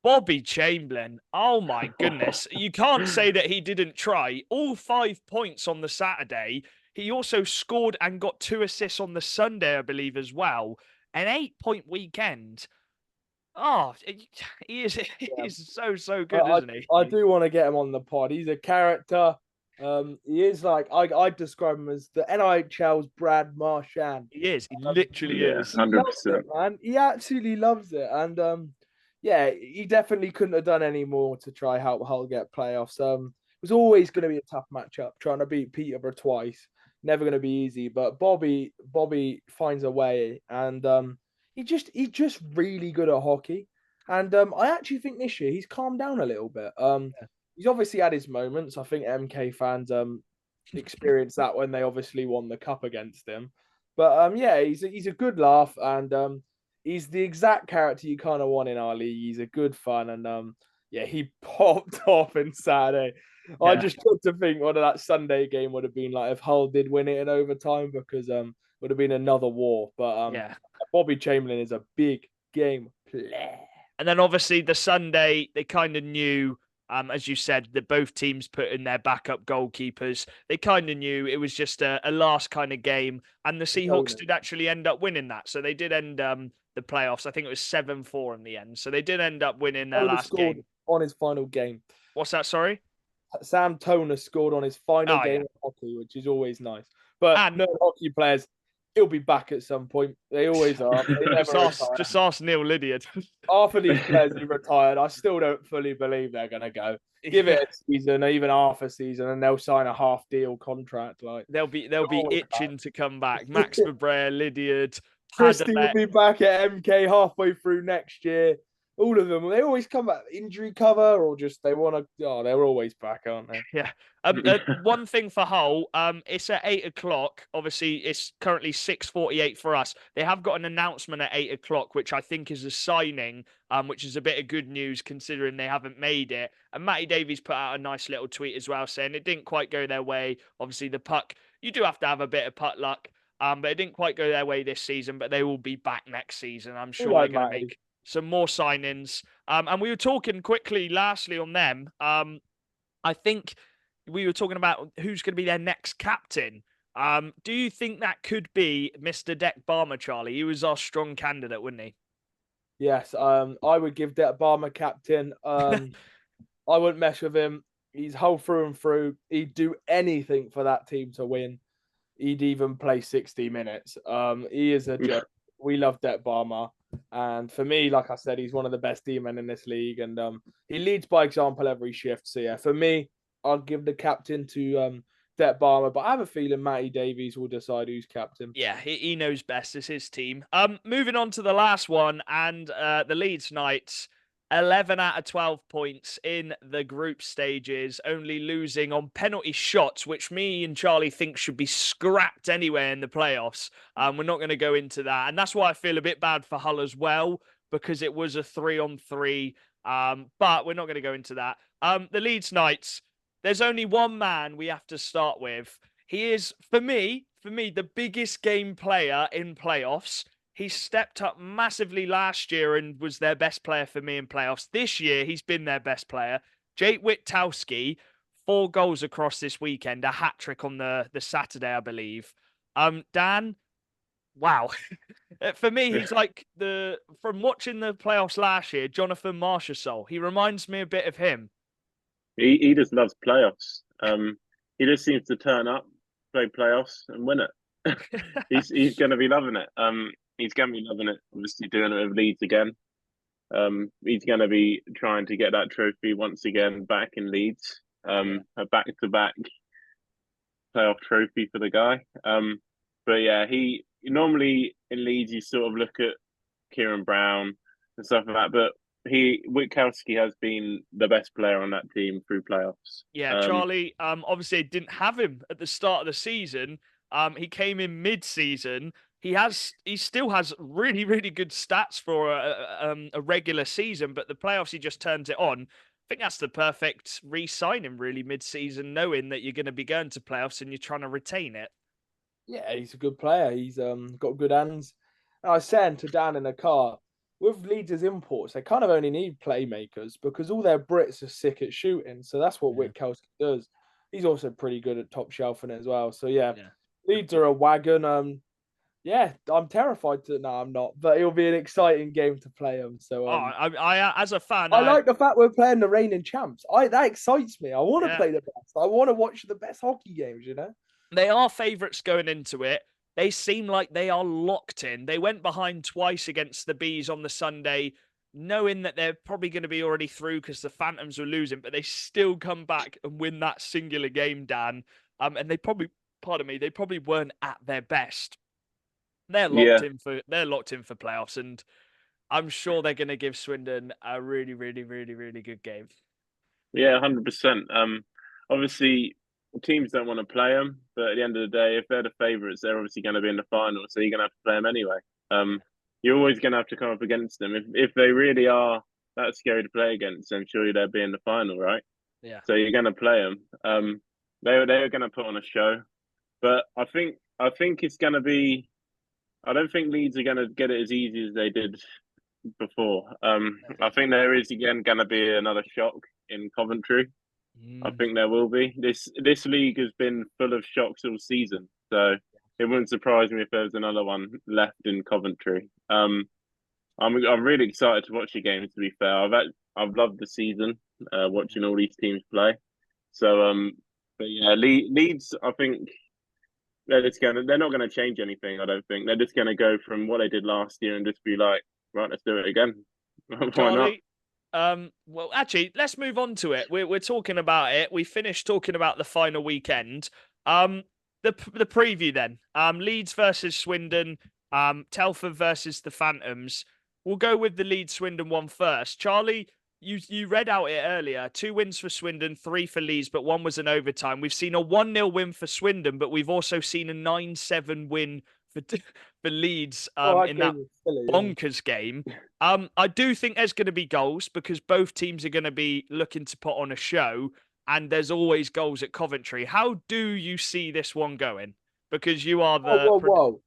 Bobby Chamberlain, oh my goodness. You can't say that he didn't try. All 5 points on the Saturday. He also scored and got 2 assists on the Sunday, I believe, as well. An 8-point weekend. Oh, he is so good, isn't he? I do want to get him on the pod. He's a character. He is like I describe him as the NIHL's Brad Marchand. He is. He literally is. 100%. Man. He absolutely loves it. And yeah, he definitely couldn't have done any more to try help Hull get playoffs. It was always going to be a tough matchup, trying to beat Peterborough twice. Never going to be easy. But Bobby finds a way, and he's just really good at hockey. And I actually think this year he's calmed down a little bit. He's obviously had his moments. I think MK fans experienced that when they obviously won the cup against him. But yeah, he's a good laugh, and he's the exact character you kind of want in our league. He's a good fun, and yeah, he popped off in Saturday. Yeah. I just tried to think what that Sunday game would have been like if Hull did win it in overtime, because would have been another war. But Bobby Chamberlain is a big game player. And then obviously the Sunday, they kind of knew, as you said, that both teams put in their backup goalkeepers. They kind of knew it was just a last kind of game. And the Seahawks did actually end up winning that. So they did end the playoffs. I think it was 7-4 in the end. So they did end up winning their last game. On his final game. What's that, sorry? Sam Toner scored on his final game of hockey, which is always nice. But no hockey players, he'll be back at some point. They always are. They just ask Neil Lydiard. Half of these players who retired, I still don't fully believe they're going to go. Give it a season, even half a season, and they'll sign a half-deal contract. Like they'll be itching to come back. Max Mabrea, Lydiard, Christie will be back at MK halfway through next year. All of them, they always come back injury cover, or just they want to. Oh, they're always back, aren't they? Yeah. One thing for Hull, it's at 8:00. Obviously, it's currently 6:48 for us. They have got an announcement at 8:00, which I think is a signing, which is a bit of good news considering they haven't made it. And Matty Davies put out a nice little tweet as well, saying it didn't quite go their way. Obviously, the puck, you do have to have a bit of puck luck, but it didn't quite go their way this season. But they will be back next season. I'm sure they're going to make some more signings. And we were talking quickly, lastly, on them. I think we were talking about who's going to be their next captain. Do you think that could be Mr. Deck Barmer, Charlie? He was our strong candidate, wouldn't he? Yes, I would give Deck Barmer captain. I wouldn't mess with him. He's Hull through and through. He'd do anything for that team to win. He'd even play 60 minutes. He is a joke. We love Deck Barmer. And for me, like I said, he's one of the best D-men in this league. And he leads by example every shift. So, yeah, for me, I'll give the captain to Deck Barmer. But I have a feeling Matty Davies will decide who's captain. Yeah, he knows best. It's his team. Moving on to the last one. And the Leeds Knights, 11 out of 12 points in the group stages, only losing on penalty shots, which me and Charlie think should be scrapped anyway in the playoffs. We're not going to go into that. And that's why I feel a bit bad for Hull as well, because it was a 3-on-3. But we're not going to go into that. The Leeds Knights, there's only one man we have to start with. He is, for me, the biggest game player in playoffs. He stepped up massively last year and was their best player for me in playoffs. This year, he's been their best player. Jake Witkowski, 4 goals across this weekend, a hat-trick on the Saturday, I believe. Dan, wow. For me, he's like from watching the playoffs last year, Jonathan Marchessault. He reminds me a bit of him. He just loves playoffs. He just seems to turn up, play playoffs, and win it. He's going to be loving it. He's going to be loving it. Obviously, doing it with Leeds again. He's going to be trying to get that trophy once again back in Leeds. A back-to-back playoff trophy for the guy. But yeah, he normally in Leeds you sort of look at Kieran Brown and stuff like that, but Witkowski has been the best player on that team through playoffs. Yeah, Charlie. Obviously didn't have him at the start of the season. He came in mid-season. He still has really, really good stats for a regular season, but the playoffs he just turns it on. I think that's the perfect re-signing, really, mid-season, knowing that you're going to be going to playoffs and you're trying to retain it. Yeah, he's a good player. He's got good hands. And I was saying to Dan in the car, with Leeds' imports, they kind of only need playmakers because all their Brits are sick at shooting. So that's what Witkowski does. He's also pretty good at top shelfing as well. So yeah. Leeds are a wagon. Yeah, I'm terrified to. No, I'm not. But it'll be an exciting game to play them. So, I as a fan, I like the fact we're playing the reigning champs. That excites me. I want to play the best. I want to watch the best hockey games. You know, they are favourites going into it. They seem like they are locked in. They went behind twice against the Bees on the Sunday, knowing that they're probably going to be already through because the Phantoms were losing, but they still come back and win that singular game, Dan. And they probably, they probably weren't at their best. They're locked in for playoffs, and I'm sure they're going to give Swindon a really, really, really, really good game. Yeah, 100%. Obviously, teams don't want to play them, but at the end of the day, if they're the favourites, they're obviously going to be in the final, so you're going to have to play them anyway. You're always going to have to come up against them. If they really are that scary to play against, then surely they'll be in the final, right? Yeah. So you're going to play them. They're going to put on a show, but I think it's going to be. I don't think Leeds are going to get it as easy as they did before. I think there is again going to be another shock in Coventry. I think there will be. This league has been full of shocks all season, so it wouldn't surprise me if there was another one left in Coventry. I'm really excited to watch the games. To be fair, I've loved the season watching all these teams play. So but yeah, Leeds. I think. They're not going to change anything. I don't think they're just going to go from what they did last year and just be like, right, let's do it again. Why Charlie, not? Well, actually, let's move on to it. We're talking about it. We finished talking about the final weekend. The preview then. Leeds versus Swindon. Telford versus the Phantoms. We'll go with the Leeds Swindon one first. Charlie, you read out it earlier. 2 wins for Swindon, 3 for Leeds, but 1 was an overtime. We've seen a 1-0 win for Swindon, but we've also seen a 9-7 win for Leeds in that bonkers game. I do think there's going to be goals because both teams are going to be looking to put on a show, and there's always goals at Coventry. How do you see this one going? Because you are the... Whoa.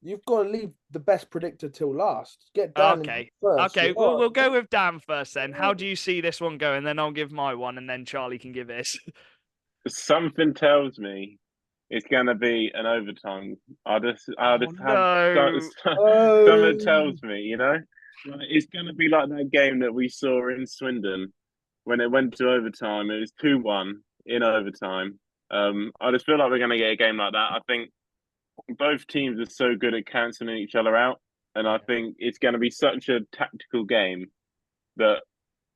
You've got to leave the best predictor till last. Get Dan first. Okay, we'll go with Dan first then. How do you see this one going? Then I'll give my one, and then Charlie can give his. Something tells me it's going to be an overtime. Something tells me, it's going to be like that game that we saw in Swindon when it went to overtime. It was 2-1 in overtime. I just feel like we're going to get a game like that. I think both teams are so good at cancelling each other out, and I think it's going to be such a tactical game that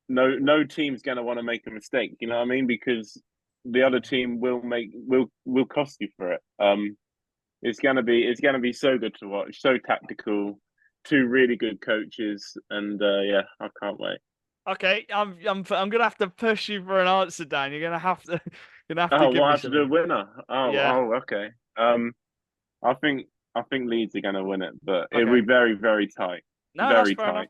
no team's going to want to make a mistake. You know what I mean? Because the other team will cost you for it. It's going to be so good to watch, so tactical, 2 really good coaches, and I can't wait. Okay, I'm gonna have to push you for an answer, Dan. You're gonna have to Oh, give we'll me have to do a something. winner. Yeah. Okay. I think Leeds are going to win it, but it'll Okay. be very, very tight. No, that's Very fair enough. tight.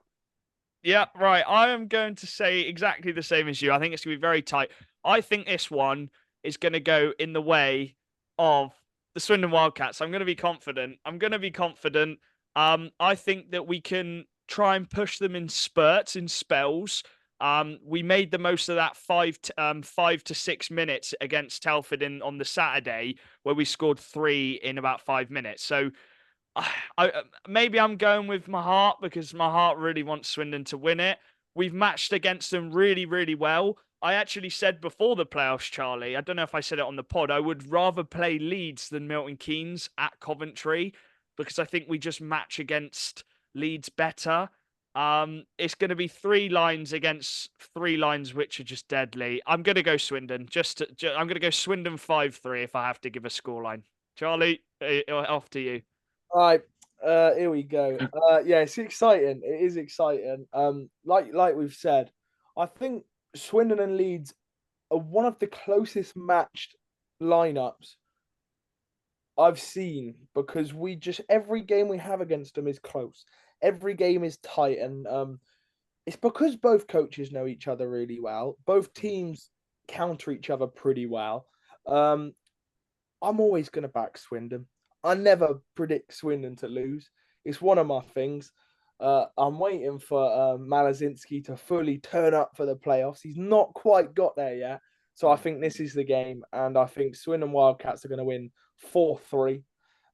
Yeah, right. I am going to say exactly the same as you. I think it's going to be very tight. I think this one is going to go in the way of the Swindon Wildcats. I'm going to be confident. I think that we can try and push them in spurts, in spells. We made the most of that 5 to 6 minutes against Telford on the Saturday, where we scored 3 in about 5 minutes. So maybe I'm going with my heart because my heart really wants Swindon to win it. We've matched against them really, really well. I actually said before the playoffs, Charlie, I don't know if I said it on the pod, I would rather play Leeds than Milton Keynes at Coventry because I think we just match against Leeds better. It's going to be 3 lines against 3 lines which are just deadly. I'm going to go Swindon. I'm going to go Swindon 5-3 if I have to give a scoreline. Charlie, off to you. All right, here we go. Yeah, it's exciting. It is exciting. Like we've said, I think Swindon and Leeds are one of the closest matched lineups I've seen because we just every game we have against them is close. Every game is tight, and it's because both coaches know each other really well. Both teams counter each other pretty well. Um, I'm always going to back Swindon. I never predict Swindon to lose. It's one of my things. I'm waiting for Malazinski to fully turn up for the playoffs. He's not quite got there yet. So I think this is the game. And I think Swindon Wildcats are going to win 4-3.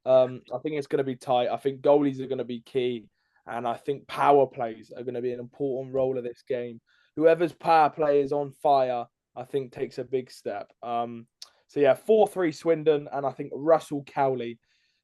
I think it's going to be tight. I think goalies are going to be key. And I think power plays are going to be an important role of this game. Whoever's power play is on fire, I think takes a big step. So yeah, 4-3 Swindon, and I think Russell Cowley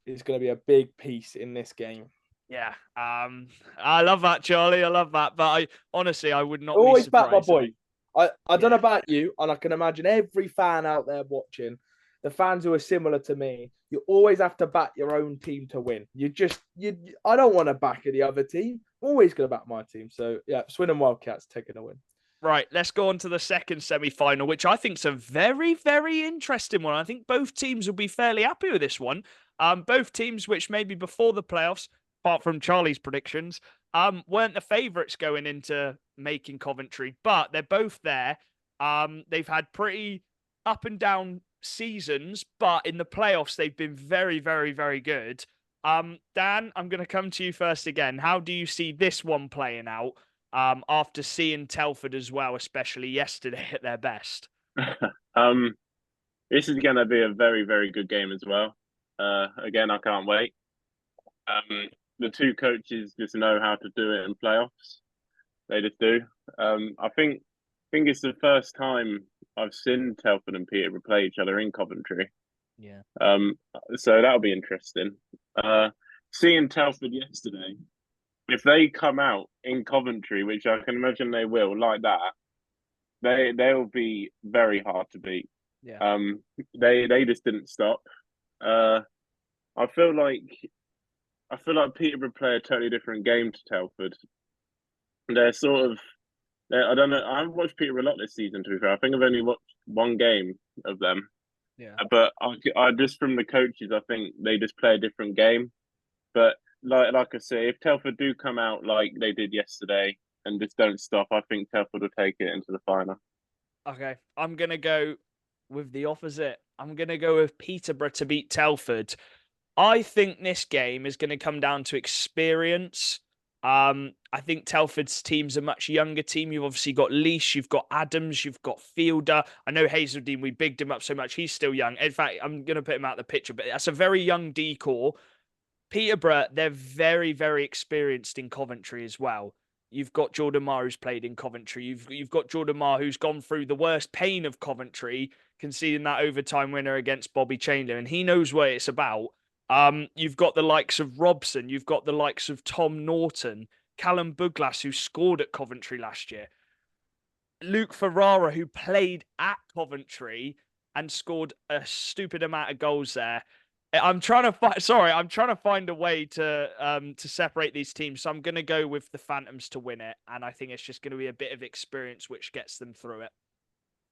is going to be a big piece in this game. Yeah, I love that, Charlie. I love that, but I would not be Always back my surprised. boy. I don't know about you, and I can imagine every fan out there watching, the fans who are similar to me, you always have to back your own team to win. I don't want to back the other team. I'm always going to back my team. So yeah, Swindon Wildcats taking a win. Right, let's go on to the second semi-final, which I think is a very, very interesting one. I think both teams will be fairly happy with this one. Both teams, which maybe before the playoffs, apart from Charlie's predictions, weren't the favourites going into making Coventry, but they're both there. They've had pretty up and down seasons, but in the playoffs, they've been very, very, very good. Dan, I'm going to come to you first again. How do you see this one playing out? After seeing Telford as well, especially yesterday at their best. This is going to be a very, very good game as well. Again, I can't wait. The two coaches just know how to do it in playoffs. They just do. I think it's the first time I've seen Telford and Peterborough play each other in Coventry. Yeah. So that'll be interesting. Seeing Telford yesterday, if they come out in Coventry, which I can imagine they will, like that, they'll be very hard to beat. Yeah. They just didn't stop. I feel like Peterborough play a totally different game to Telford. They're sort of, I don't know. I haven't watched Peterborough a lot this season. To be fair, I think I've only watched one game of them. Yeah. But I just from the coaches, I think they just play a different game. But like I say, if Telford do come out like they did yesterday and just don't stop, I think Telford will take it into the final. Okay, I'm gonna go with the opposite. I'm gonna go with Peterborough to beat Telford. I think this game is going to come down to experience. I think Telford's team's a much younger team. You've obviously got Leash, you've got Adams, you've got Fielder. I know Hazeldean, we bigged him up so much. He's still young. In fact, I'm going to put him out of the picture, but that's a very young D-core. Peterborough, they're very, very experienced in Coventry as well. You've got Jordan Marr who's played in Coventry. You've got Jordan Marr who's gone through the worst pain of Coventry, conceding that overtime winner against Bobby Chandler, and he knows what it's about. You've got the likes of Robson, you've got the likes of Tom Norton, Callum Buglas, who scored at Coventry last year, Luke Ferrara, who played at Coventry and scored a stupid amount of goals there. I'm trying to find. Sorry, I'm trying to find a way to separate these teams. So I'm going to go with the Phantoms to win it, and I think it's just going to be a bit of experience which gets them through it.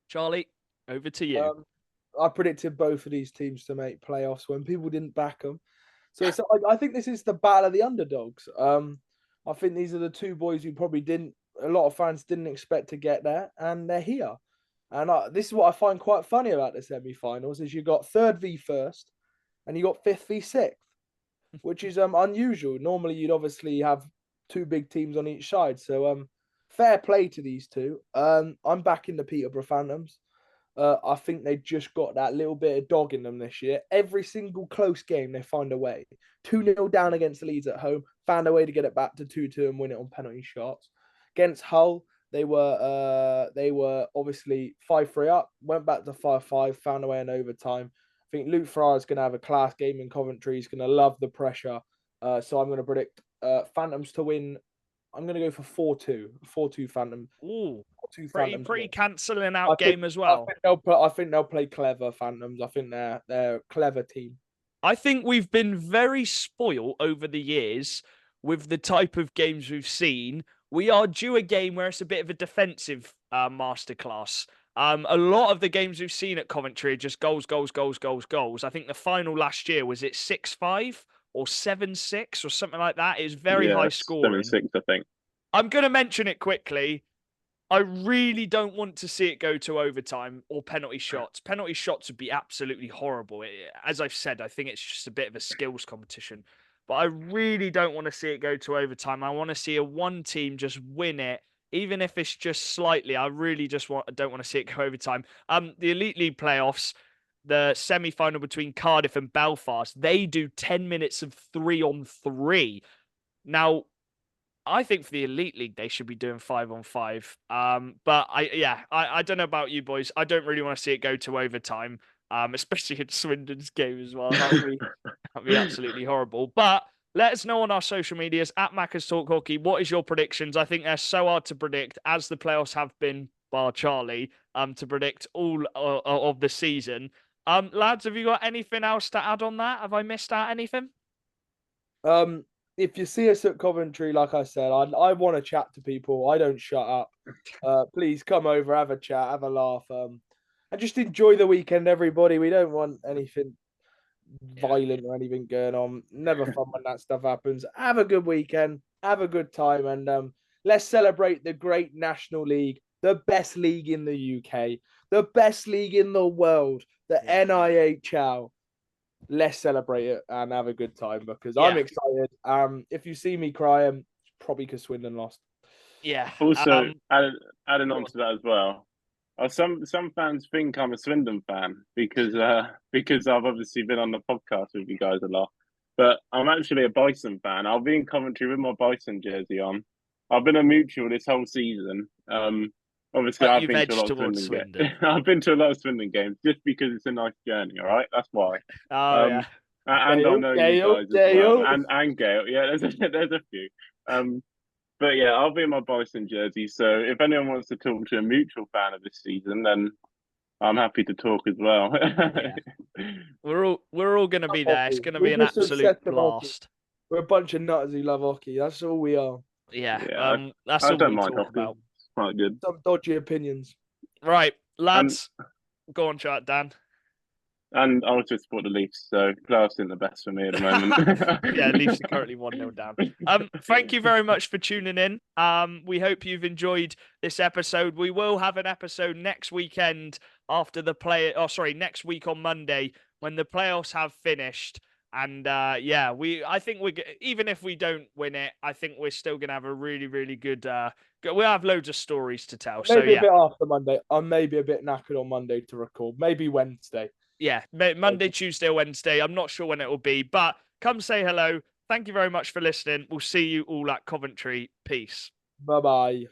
Charlie, over to you. I predicted both of these teams to make playoffs when people didn't back them. So I think this is the battle of the underdogs. I think these are the two boys who probably a lot of fans didn't expect to get there, and they're here. And this is what I find quite funny about the semi-finals is you got third v first, and you got fifth v sixth, which is unusual. Normally, you'd obviously have two big teams on each side. So fair play to these two. I'm backing the Peterborough Phantoms. I think they just got that little bit of dog in them this year. Every single close game, they find a way. 2-0 down against Leeds at home, found a way to get it back to 2-2 and win it on penalty shots. Against Hull, they were obviously 5-3 up, went back to 5-5, found a way in overtime. I think Luke Farrar is going to have a class game in Coventry. He's going to love the pressure. So I'm going to predict Phantoms to win. I'm going to go for 4-2. 4-2 Phantom. Ooh, 4-2 pretty cancelling out game as well. I think they'll play clever Phantoms. I think they're a clever team. I think we've been very spoiled over the years with the type of games we've seen. We are due a game where it's a bit of a defensive masterclass. A lot of the games we've seen at Coventry are just goals, goals, goals, goals, goals. I think the final last year, was it 6-5 or 7-6 or something like that? It was very high scoring. 7-6, I think. I'm going to mention it quickly. I really don't want to see it go to overtime or penalty shots. Penalty shots would be absolutely horrible. As I've said, I think it's just a bit of a skills competition. But I really don't want to see it go to overtime. I want to see one team just win it, even if it's just slightly. I really just don't want to see it go overtime. The Elite League playoffs, the semi-final between Cardiff and Belfast, they do 10 minutes of 3-on-3. Now, I think for the Elite League, they should be doing 5-on-5. But I don't know about you boys. I don't really want to see it go to overtime, especially in Swindon's game as well. That'd be absolutely horrible. But let us know on our social medias at Macca's Talk Hockey. What is your predictions? I think they're so hard to predict, as the playoffs have been, bar Charlie, to predict all of the season. Lads, have you got anything else to add on that? Have I missed out anything? If you see us at Coventry, like I said, I want to chat to people. I don't shut up. Please come over, have a chat, have a laugh, and just enjoy the weekend, everybody. We don't want anything violent or anything going on. Never fun when that stuff happens. Have a good weekend, have a good time, and let's celebrate the great National League, the best league in the UK, the best league in the world, the NIHL. Let's celebrate it and have a good time because I'm excited. If you see me crying, it's probably because Swindon lost. Yeah. Also, adding on to that as well, some fans think I'm a Swindon fan because I've obviously been on the podcast with you guys a lot. But I'm actually a Bison fan. I'll be in Coventry with my Bison jersey on. I've been a mutual this whole season. Obviously, I've been to a lot of Swindon games. I've been to a lot of Swindon games just because it's a nice journey. All right, that's why. Yeah. And Gale, I know you guys as well. And Gale, yeah, there's a few. But yeah, I'll be in my Bison jersey. So if anyone wants to talk to a mutual fan of this season, then I'm happy to talk as well. Yeah. We're all going to be there. It's going to be an absolute blast. We're a bunch of nutters who love hockey. That's all we are. Yeah. That's all we talk about. Quite good. Some dodgy opinions. Right, lads. Go on, chat, Dan. And I also support the Leafs, so playoffs isn't the best for me at the moment. Yeah, Leafs are currently 1-0 down. Thank you very much for tuning in. We hope you've enjoyed this episode. We will have an episode next weekend after the next week on Monday when the playoffs have finished. And I think even if we don't win it, I think we're still gonna have a really, really good. We'll have loads of stories to tell. Maybe a bit after Monday. I'm maybe a bit knackered on Monday to record. Maybe Wednesday. Yeah, Monday, Tuesday, or Wednesday. I'm not sure when it will be, but come say hello. Thank you very much for listening. We'll see you all at Coventry. Peace. Bye-bye.